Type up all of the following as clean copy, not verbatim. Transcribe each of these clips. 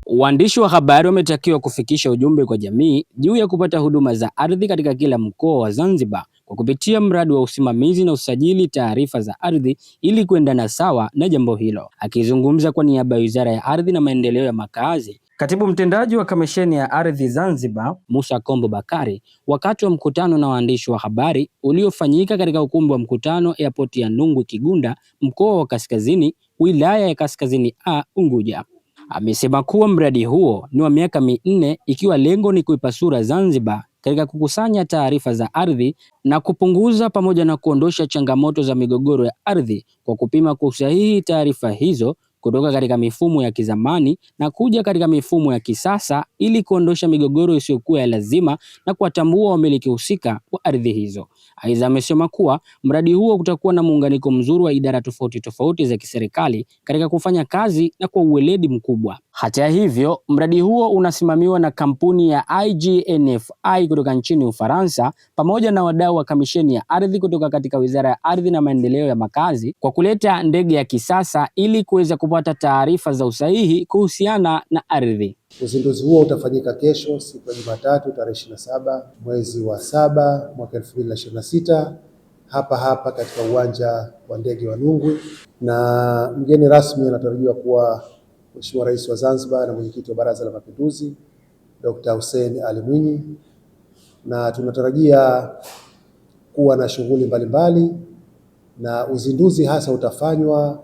Waandishi wa habari wametakiwa kufikisha ujumbe kwa jamii juu ya kupata huduma za ardhi katika kila mkoa wa Zanzibar kwa kupitia mradi wa usimamizi na usajili taarifa za ardhi ili kuendana sawa na jambo hilo. Akizungumza kwa niaba ya Wizara ya Ardhi na Maendeleo ya Makazi, Katibu Mtendaji wa Kamisheni ya Ardhi Zanzibar, Musa Kombo Bakari, wakati wa mkutano na waandishi wa habari uliofanyika katika ukumbi wa mkutano Airport ya Nungwi Kigunda, mkoa wa Kaskazini, wilaya ya Kaskazini A, Unguja, amesema kuwa mradi huo ni wa miaka minne ikiwa lengo ni kuipa sura Zanzibar katika kukusanya taarifa za ardhi na kupunguza pamoja na kuondosha changamoto za migogoro ya ardhi kwa kupima kwa usahihi taarifa hizo kutoka katika mifumo ya kizamani na kuja katika mifumo ya kisasa ili kuondosha migogoro isiyokuwa ya lazima na kuwatambua wamiliki husika wa ardhi hizo. Aidha, amesema kuwa mradi huo utakuwa na muunganiko mzuri wa idara tofauti tofauti za kiserikali katika kufanya kazi na kwa uweledi mkubwa. Hata hivyo, mradi huo unasimamiwa na kampuni ya IGNFI kutoka nchini Ufaransa pamoja na wadau wa Kamisheni ya Ardhi kutoka katika Wizara ya Ardhi na Maendeleo ya Makazi kwa kuleta ndege ya kisasa ili kuweza kupata taarifa za usahihi kuhusiana na ardhi. Uzinduzi huo utafanyika kesho siku ya Jumatatu tarehe 27 mwezi wa 7 mwaka 2026 hapa katika uwanja wa ndege wa Nungwi, na mgeni rasmi anatarajiwa kuwa Mheshimiwa Rais wa Zanzibar na Mwenyekiti wa Baraza la Mapinduzi Dr. Hussein Ali Mwinyi, na tunatarajia kuwa na shughuli mbalimbali, na uzinduzi hasa utafanywa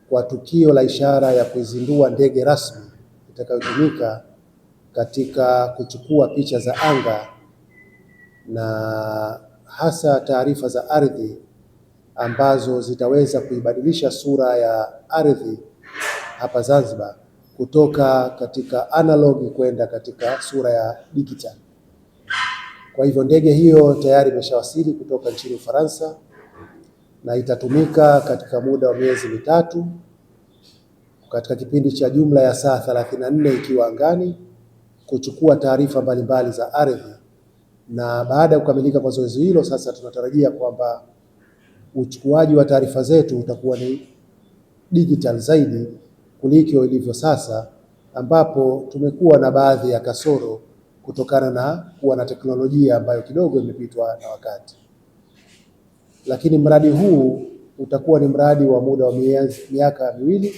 kwa tukio la ishara ya kuizindua ndege rasmi itakayotumika katika kuchukua picha za anga na hasa taarifa za ardhi ambazo zitaweza kuibadilisha sura ya ardhi hapa Zanzibar kutoka katika analog kwenda katika sura ya digital. Kwa hivyo ndege hiyo tayari imeshawasili kutoka nchini Ufaransa na itatumika katika muda wa miezi mitatu katika kipindi cha jumla ya saa 34 ikiwa angani kuchukua taarifa mbalimbali za ardhi. Na baada ya kukamilika kwa zoezi hilo, sasa tunatarajia kwamba uchukuaji wa taarifa zetu utakuwa ni digital zaidi kuliko ilivyo sasa, ambapo tumekuwa na baadhi ya kasoro kutokana na kuwa na teknolojia ambayo kidogo imepitwa na wakati. Lakini mradi huu utakuwa ni mradi wa muda wa miaka miwili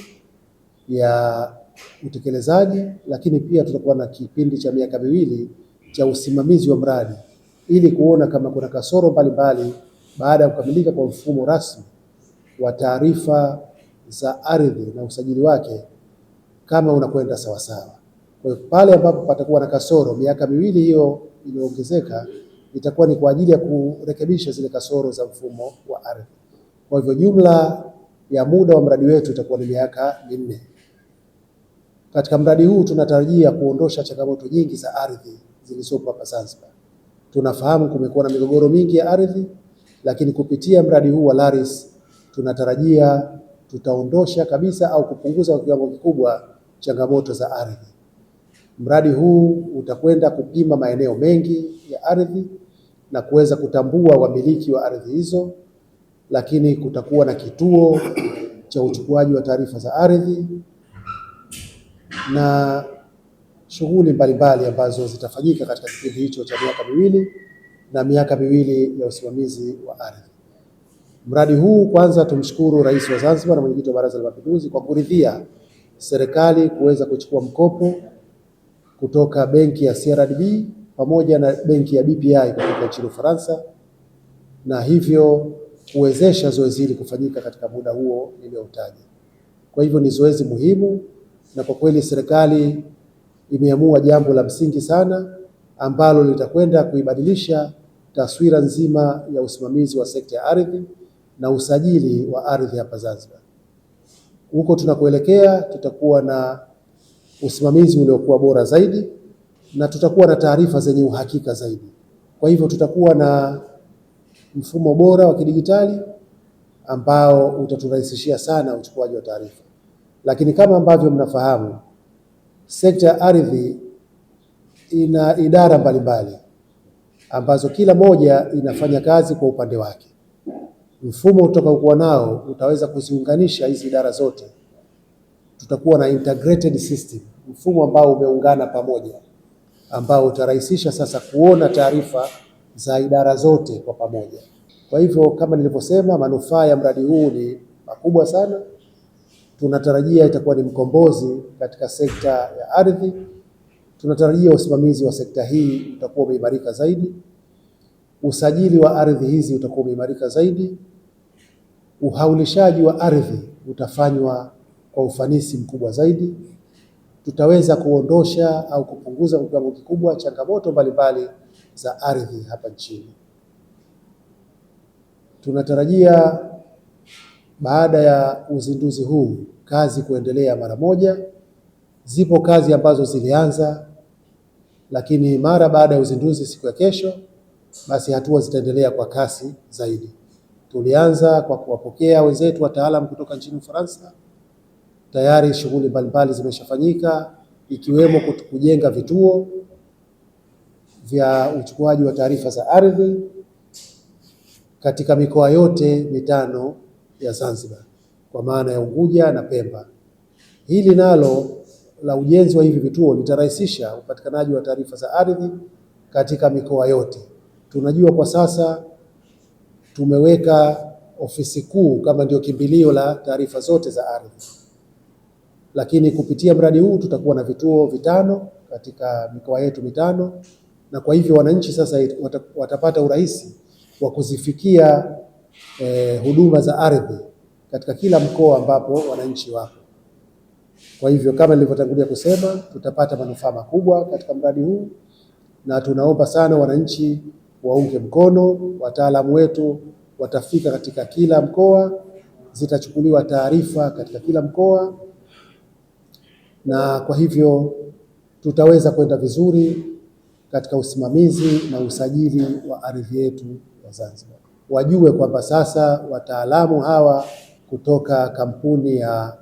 ya utekelezaji, lakini pia tutakuwa na kipindi cha miaka miwili cha usimamizi wa mradi ili kuona kama kuna kasoro mbalimbali baada ya kukamilika kwa mfumo rasmi wa taarifa za ardhi na usajili wake kama unakwenda sawasawa. Kwa hiyo pale ambapo patakuwa na kasoro, miaka miwili hiyo iliyoongezeka itakuwa ni kwa ajili ya kurekebisha zile kasoro za mfumo wa ardhi. Kwa hivyo jumla ya muda wa mradi wetu itakuwa ni miaka minne. Katika mradi huu tunatarajia kuondosha changamoto nyingi za ardhi zilizopo hapa Zanzibar. Tunafahamu kumekuwa na migogoro mingi ya ardhi, lakini kupitia mradi huu wa LARIS tunatarajia tutaondosha kabisa au kupunguza kwa kiwango kikubwa changamoto za ardhi. Mradi huu utakwenda kupima maeneo mengi ya ardhi na kuweza kutambua wamiliki wa ardhi hizo, lakini kutakuwa na kituo cha uchukuaji wa taarifa za ardhi na shughuli mbalimbali ambazo zitafanyika katika kipindi hicho cha miaka miwili na miaka miwili ya usimamizi wa ardhi. Mradi huu, kwanza tumshukuru Rais wa Zanzibar na Mwenyekiti wa Baraza la Mapinduzi kwa kuridhia serikali kuweza kuchukua mkopo kutoka benki ya CRDB pamoja na benki ya BPI kutoka nchini Ufaransa, na hivyo kuwezesha zoezi hili kufanyika katika muda huo nilioutaja. Kwa hivyo ni zoezi muhimu, na kwa kweli serikali imeamua jambo la msingi sana ambalo litakwenda kuibadilisha taswira nzima ya usimamizi wa sekta ya ardhi na usajili wa ardhi hapa Zanzibar. Huko tunakoelekea tutakuwa na usimamizi uliokuwa bora zaidi na tutakuwa na taarifa zenye uhakika zaidi. Kwa hivyo tutakuwa na mfumo bora wa kidigitali ambao utaturahisishia sana uchukuaji wa taarifa. Lakini kama ambavyo mnafahamu, sekta ya ardhi ina idara mbalimbali ambazo kila moja inafanya kazi kwa upande wake. Mfumo utakaokuwa nao utaweza kuziunganisha hizi idara zote. Tutakuwa na integrated system mfumo ambao umeungana pamoja, ambao utarahisisha sasa kuona taarifa za idara zote kwa pamoja. Kwa hivyo kama nilivyosema, manufaa ya mradi huu ni makubwa sana. Tunatarajia itakuwa ni mkombozi katika sekta ya ardhi. Tunatarajia usimamizi wa sekta hii utakuwa umeimarika zaidi, usajili wa ardhi hizi utakuwa umeimarika zaidi, uhaulishaji wa ardhi utafanywa kwa ufanisi mkubwa zaidi. Tutaweza kuondosha au kupunguza kwa kiwango kikubwa changamoto mbalimbali za ardhi hapa nchini. Tunatarajia baada ya uzinduzi huu kazi kuendelea mara moja. Zipo kazi ambazo zilianza, lakini mara baada ya uzinduzi siku ya kesho, basi hatua zitaendelea kwa kasi zaidi. Tulianza kwa kuwapokea wenzetu wataalamu kutoka nchini Ufaransa. Tayari shughuli mbalimbali zimeshafanyika, ikiwemo kujenga vituo vya uchukuaji wa taarifa za ardhi katika mikoa yote mitano ya Zanzibar, kwa maana ya Unguja na Pemba. Hili nalo la ujenzi wa hivi vituo litarahisisha upatikanaji wa taarifa za ardhi katika mikoa yote. Tunajua kwa sasa tumeweka ofisi kuu kama ndio kimbilio la taarifa zote za ardhi, lakini kupitia mradi huu tutakuwa na vituo vitano katika mikoa yetu mitano, na kwa hivyo wananchi sasa watapata urahisi wa kuzifikia huduma za ardhi katika kila mkoa ambapo wananchi wapo. Kwa hivyo kama nilivyotangulia kusema, tutapata manufaa makubwa katika mradi huu, na tunaomba sana wananchi waunge mkono. Wataalamu wetu watafika katika kila mkoa, zitachukuliwa taarifa katika kila mkoa, na kwa hivyo tutaweza kwenda vizuri katika usimamizi na usajili wa ardhi yetu ya Zanzibar. Wajue kwamba sasa wataalamu hawa kutoka kampuni ya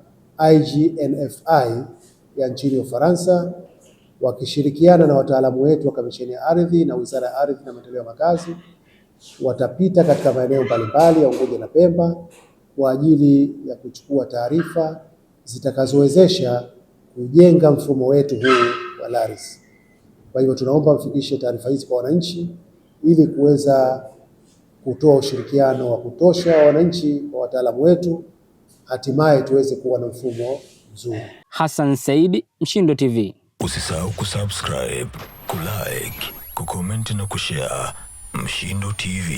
IGNFI ya nchini Ufaransa wakishirikiana na wataalamu wetu wa Kamisheni ya Ardhi na Wizara ya Ardhi na Maendeleo ya Makazi watapita katika maeneo mbalimbali ya Unguja na Pemba kwa ajili ya kuchukua taarifa zitakazowezesha kujenga mfumo wetu huu wa LARIS. Kwa hivyo tunaomba mfikishe taarifa hizi kwa wananchi ili kuweza kutoa ushirikiano wa kutosha wa wananchi kwa wataalamu wetu, hatimaye tuweze kuwa na mfumo mzuri. Hassan Said, Mshindo TV. Usisahau kusubscribe, kulike, kucomment na kushare. Mshindo TV.